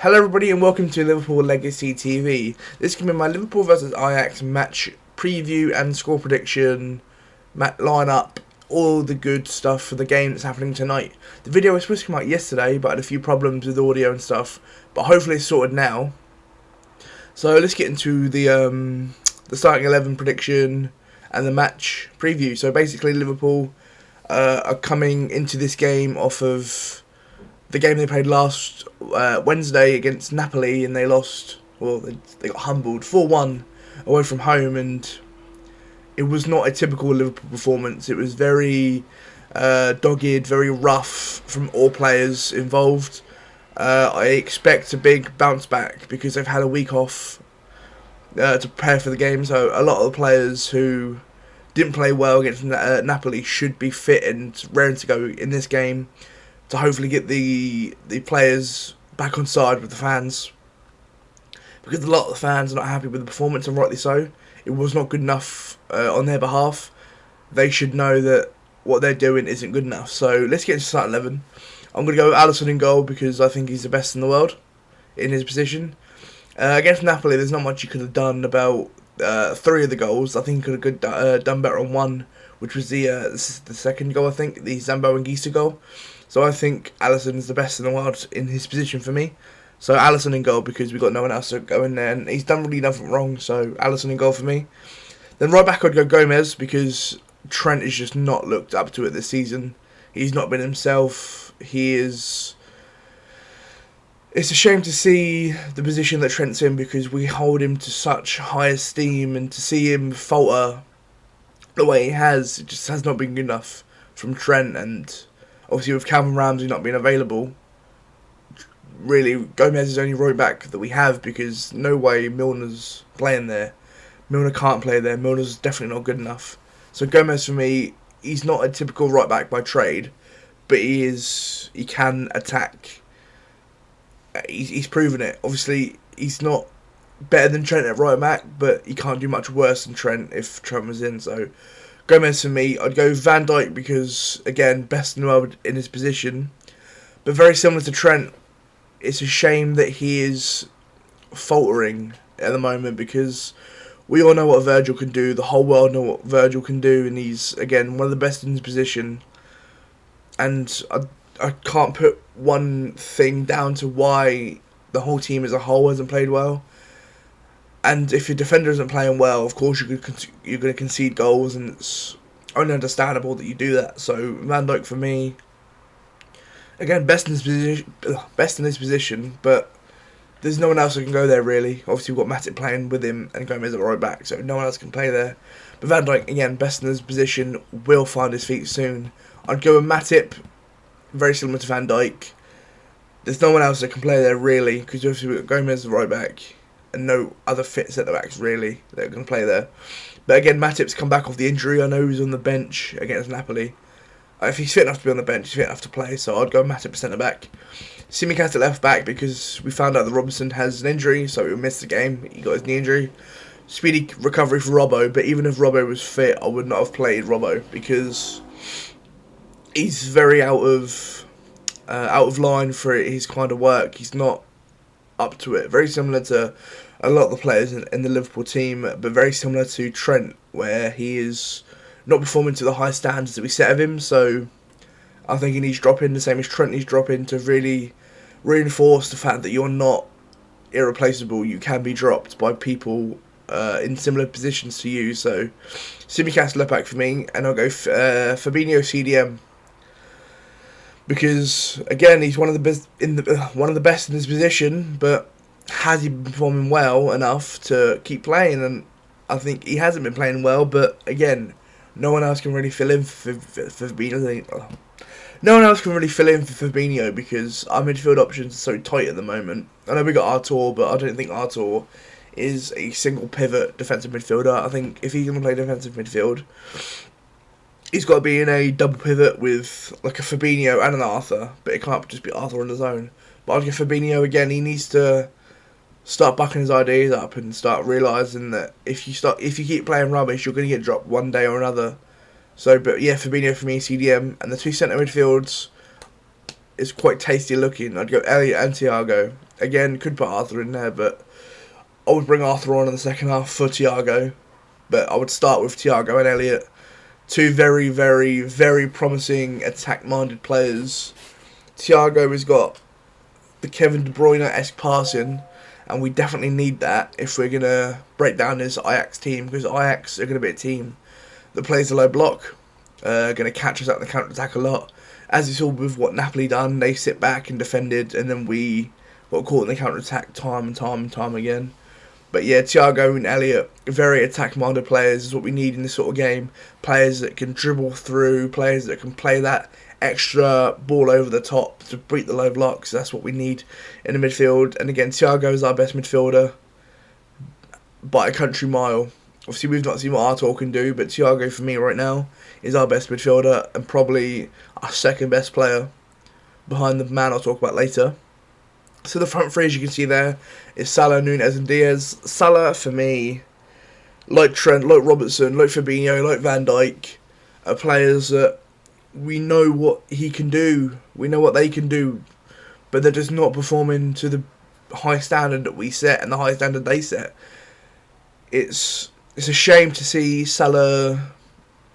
Hello everybody and welcome to Liverpool Legacy TV. This can be my Liverpool vs Ajax match preview and score prediction, lineup, all the good stuff for the game that's happening tonight. The video was supposed to come out yesterday but had a few problems with audio and stuff, but hopefully it's sorted now. So let's get into the starting 11 prediction and the match preview. So basically Liverpool are coming into this game off of the game they played last Wednesday against Napoli, and they lost. Well, they got humbled 4-1 away from home, and it was not a typical Liverpool performance. It was very dogged, very rough from all players involved. I expect a big bounce back because they've had a week off to prepare for the game. So a lot of the players who didn't play well against Napoli should be fit and raring to go in this game, to hopefully get the players back on side with the fans, because a lot of the fans are not happy with the performance, and rightly so. It was not good enough on their behalf. They should know that what they're doing isn't good enough. So let's get into start 11. I'm going to go Alisson in goal because I think he's the best in the world in his position. Against Napoli, there's not much you could have done about 3 of the goals. I think he could have done better on one, which was the second goal, I think, the Zambo and Gisa goal. So I think Alisson is the best in the world in his position for me. So Alisson in goal because we've got no one else to go in there, and he's done really nothing wrong. So Alisson in goal for me. Then right back I'd go Gomez because Trent has just not looked up to it this season. He's not been himself. It's a shame to see the position that Trent's in because we hold him to such high esteem, and to see him falter the way he has, it just has not been good enough from Trent. And obviously with Calvin Ramsey not being available, really Gomez is the only right back that we have, because no way Milner's playing there. Milner can't play there. Milner's definitely not good enough. So Gomez for me, he's not a typical right back by trade, but he can attack. He's proven it. Obviously he's not better than Trent at right back, but he can't do much worse than Trent if Trent was in. So Gomez for me. I'd go Van Dijk because, again, best in the world in his position, but very similar to Trent. It's a shame that he is faltering at the moment, because we all know what Virgil can do. The whole world know what Virgil can do, and he's, again, one of the best in his position. And I can't put one thing down to why the whole team as a whole hasn't played well. And if your defender isn't playing well, of course you're going to concede goals, and it's only understandable that you do that. So Van Dijk for me, again, best in his position, but there's no one else who can go there really. Obviously we've got Matip playing with him and Gomez at right back, so no one else can play there. But Van Dijk, again, best in his position, will find his feet soon. I'd go with Matip, very similar to Van Dijk. There's no one else that can play there really, because obviously we've got Gomez at right back, and no other fit centre-backs really that are going to play there. But again, Matip's come back off the injury. I know he was on the bench against Napoli. If he's fit enough to be on the bench, he's fit enough to play, so I'd go Matip centre-back. Tsimikas at left-back because we found out that Robinson has an injury, so he'll miss the game. He got his knee injury. Speedy recovery for Robbo, but even if Robbo was fit, I would not have played Robbo because he's very out of line for his kind of work. He's not up to it. Very similar to a lot of the players in the Liverpool team, but very similar to Trent, where he is not performing to the high standards that we set of him. So I think he needs to drop in, the same as Trent needs to drop in, to really reinforce the fact that you're not irreplaceable. You can be dropped by people in similar positions to you. So Tsimikas left back for me, and I'll go Fabinho CDM. Because again, he's one of the best in his position, but has he been performing well enough to keep playing? And I think he hasn't been playing well. But again, no one else can really fill in for Fabinho. No one else can really fill in for Fabinho because our midfield options are so tight at the moment. I know we got Artur, but I don't think Artur is a single pivot defensive midfielder. I think if he's going to play defensive midfield, he's got to be in a double pivot with like a Fabinho and an Arthur, but it can't just be Arthur on his own. But I'd give Fabinho again. He needs to start bucking his ideas up and start realising that if you keep playing rubbish, you're going to get dropped one day or another. So, but yeah, Fabinho for me, CDM, and the two centre midfields is quite tasty looking. I'd go Elliot and Thiago. Again, could put Arthur in there, but I would bring Arthur on in the second half for Thiago. But I would start with Thiago and Elliott. Two very, very, very promising attack-minded players. Thiago has got the Kevin De Bruyne-esque passing, and we definitely need that if we're going to break down this Ajax team, because Ajax are going to be a team that plays a low block, going to catch us out in the counter-attack a lot. As you saw with what Napoli done, they sit back and defended, and then we got caught in the counter-attack time and time and time again. But yeah, Thiago and Elliott, very attack-minded players, is what we need in this sort of game. Players that can dribble through, players that can play that extra ball over the top to beat the low blocks. That's what we need in the midfield. And again, Thiago is our best midfielder by a country mile. Obviously, we've not seen what Arthur can do, but Thiago, for me right now, is our best midfielder and probably our second best player behind the man I'll talk about later. So the front three, as you can see there, is Salah, Nunez and Diaz. Salah, for me, like Trent, like Robertson, like Fabinho, like Van Dijk, are players that we know what he can do. We know what they can do, but they're just not performing to the high standard that we set and the high standard they set. It's a shame to see Salah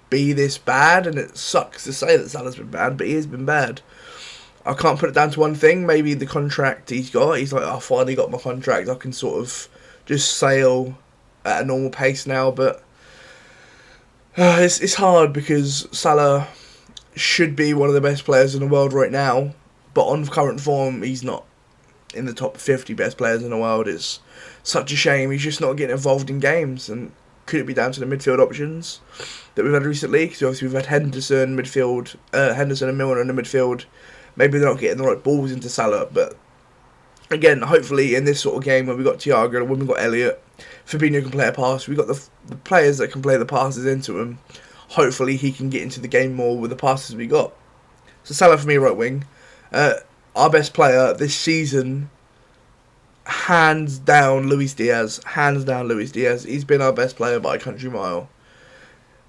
be this bad, and it sucks to say that Salah's been bad, but he has been bad. I can't put it down to one thing. Maybe the contract he's got. He's like, I finally got my contract. I can sort of just sail at a normal pace now. But it's hard because Salah should be one of the best players in the world right now. But on current form, he's not in the top 50 best players in the world. It's such a shame. He's just not getting involved in games. And could it be down to the midfield options that we've had recently? Because obviously we've had Henderson and Milner in the midfield. Maybe they're not getting the right balls into Salah, but again, hopefully in this sort of game where we've got Thiago and when we've got Elliott, Fabinho can play a pass, we've got the players that can play the passes into him. Hopefully he can get into the game more with the passes we got. So Salah for me, right wing. Our best player this season, hands down, Luis Diaz. Hands down, Luis Diaz. He's been our best player by a country mile.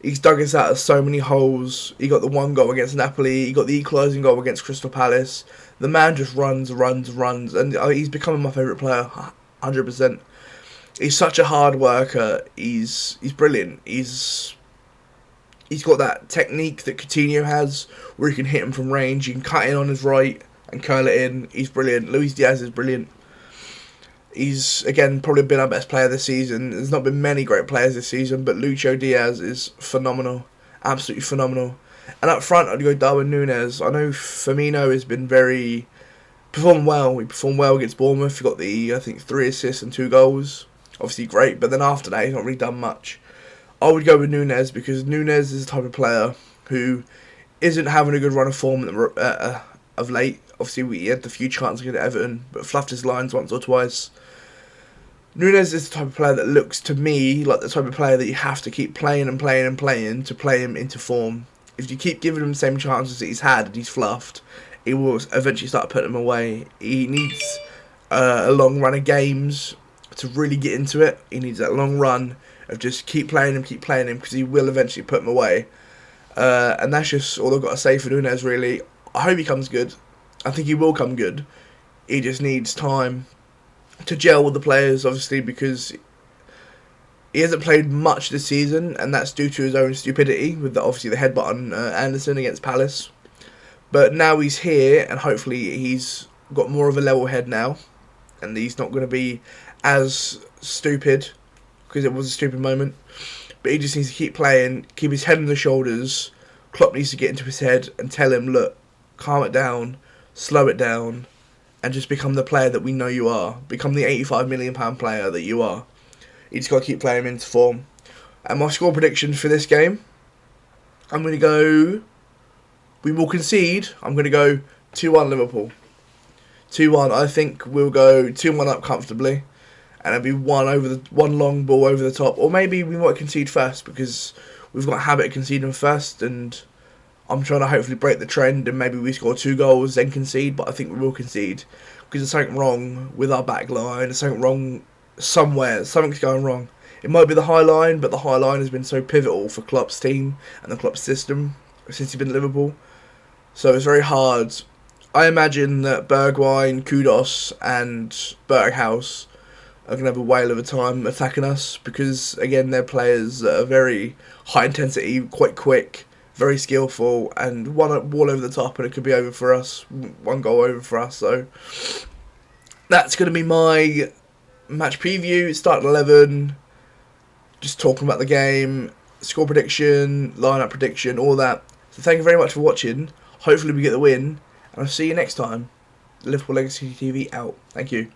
He's dug us out of so many holes. He got the one goal against Napoli. He got the equalising goal against Crystal Palace. The man just runs, and he's becoming my favourite player, 100%. He's such a hard worker. He's brilliant. He's got that technique that Coutinho has, where he can hit him from range. You can cut in on his right and curl it in. He's brilliant. Luis Diaz is brilliant. He's, again, probably been our best player this season. There's not been many great players this season, but Lucho Diaz is phenomenal. Absolutely phenomenal. And up front, I'd go Darwin Núñez. I know Firmino has been performed well. He performed well against Bournemouth. He got I think, 3 assists and 2 goals. Obviously great, but then after that, he's not really done much. I would go with Núñez because Núñez is the type of player who isn't having a good run of form of late. Obviously, he had the few chances against Everton, but fluffed his lines once or twice. Núñez is the type of player that looks to me like the type of player that you have to keep playing and playing and playing to play him into form. If you keep giving him the same chances that he's had and he's fluffed, he will eventually start putting him away. He needs a long run of games to really get into it. He needs that long run of just keep playing him, because he will eventually put him away. And that's just all I've got to say for Núñez, really. I hope he comes good. I think he will come good. He just needs time to gel with the players, obviously, because he hasn't played much this season, and that's due to his own stupidity with obviously the headbutt on Anderson against Palace. But now he's here, and hopefully he's got more of a level head now, and he's not going to be as stupid, because it was a stupid moment. But he just needs to keep playing, keep his head on the shoulders. Klopp needs to get into his head and tell him, look, calm it down, slow it down, and just become the player that we know you are. Become the £85 million player that you are. You just got to keep playing him into form. And my score prediction for this game, I'm going to go... We will concede. I'm going to go 2-1 Liverpool. 2-1. I think we'll go 2-1 up comfortably. And it'll be one long ball over the top. Or maybe we might concede first, because we've got a habit of conceding first, and I'm trying to hopefully break the trend, and maybe we score 2 goals, then concede, but I think we will concede, because there's something wrong with our back line, there's something wrong somewhere, something's going wrong. It might be the high line, but the high line has been so pivotal for Klopp's team and the Klopp system since he's been at Liverpool. So it's very hard. I imagine that Bergwijn, Kudos, and Berghaus are going to have a whale of a time attacking us because, again, they're players that are very high intensity, quite quick, very skillful, and one ball over the top and it could be over for us, one goal over for us. So that's going to be my match preview, start 11, just talking about the game, score prediction, lineup prediction, all that. So thank you very much for watching. Hopefully we get the win, and I'll see you next time. Liverpool Legacy TV out. Thank you.